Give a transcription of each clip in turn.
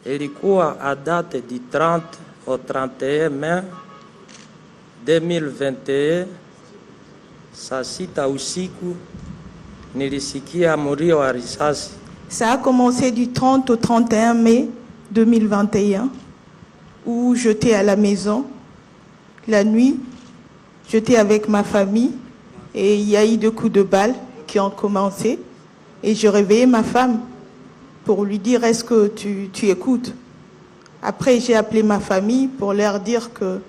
ilikuwa à date du 30 au 31 mai 2021 saa 6 usiku nilisikia mlio wa risasi. Ça a commencé du 30 au 31 mai 2021 où j'étais à la maison la nuit, j'étais avec ma famille et il y a eu 2 coups de balle qui ont commencé et je réveillais ma femme pour lui dire est-ce que tu écoutes. Après j'ai appelé ma famille pour leur dire que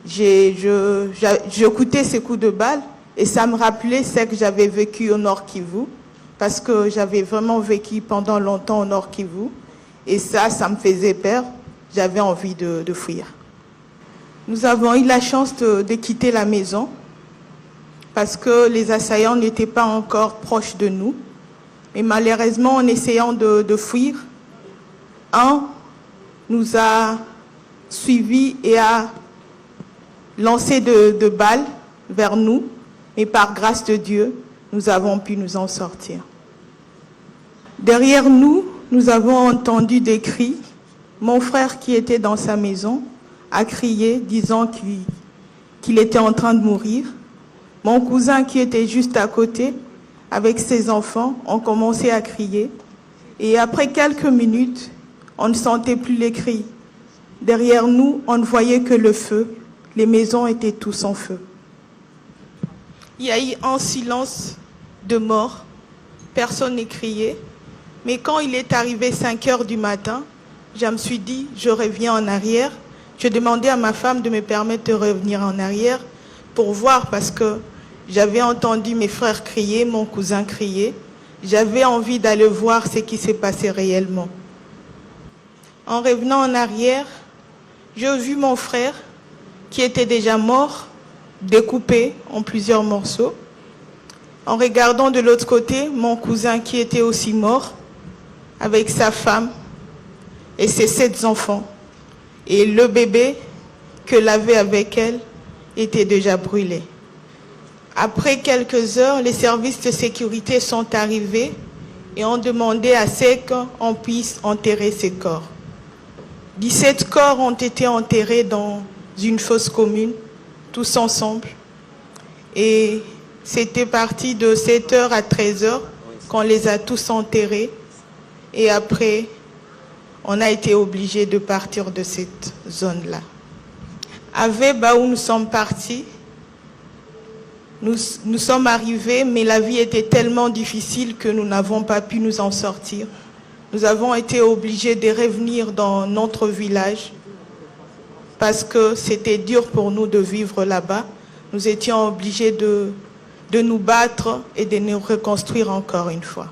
j'écoutais ces coups de balle et ça me rappelait ce que j'avais vécu au Nord Kivu parce que j'avais vraiment vécu pendant longtemps au Nord Kivu et ça me faisait peur, j'avais envie de fuir. Nous avons eu la chance de quitter la maison parce que les assaillants n'étaient pas encore proches de nous. Et malheureusement, en essayant de fuir, un nous a suivis et a lancé de balles vers nous. Mais par grâce de Dieu, nous avons pu nous en sortir. Derrière nous, nous avons entendu des cris. Mon frère qui était dans sa maison a crié, disant qu'il était en train de mourir. Mon cousin qui était juste à côté, avec ses enfants, ont commencé à crier. Et après quelques minutes, on ne sentait plus les cris. Derrière nous, on ne voyait que le feu. Les maisons étaient tous en feu. Il y a eu un silence de mort. Personne n'a crié. Mais quand il est arrivé 5 heures du matin, je me suis dit, je reviens en arrière. Je demandais à ma femme de me permettre de revenir en arrière pour voir parce que j'avais entendu mes frères crier, mon cousin crier. J'avais envie d'aller voir ce qui s'est passé réellement. En revenant en arrière, j'ai vu mon frère qui était déjà mort, découpé en plusieurs morceaux. En regardant de l'autre côté, mon cousin qui était aussi mort, avec sa femme et ses 7 enfants. Et le bébé qu'elle avait avec elle était déjà brûlé. Après quelques heures, les services de sécurité sont arrivés et ont demandé à ce qu'on puisse enterrer ces corps. 17 corps ont été enterrés dans une fosse commune, tous ensemble. Et c'était parti de 7h à 13h qu'on les a tous enterrés. Et après, on a été obligés de partir de cette zone-là. À Veba, où nous sommes partis, nous sommes arrivés, mais la vie était tellement difficile que nous n'avons pas pu nous en sortir. Nous avons été obligés de revenir dans notre village parce que c'était dur pour nous de vivre là-bas. Nous étions obligés de nous battre et de nous reconstruire encore une fois.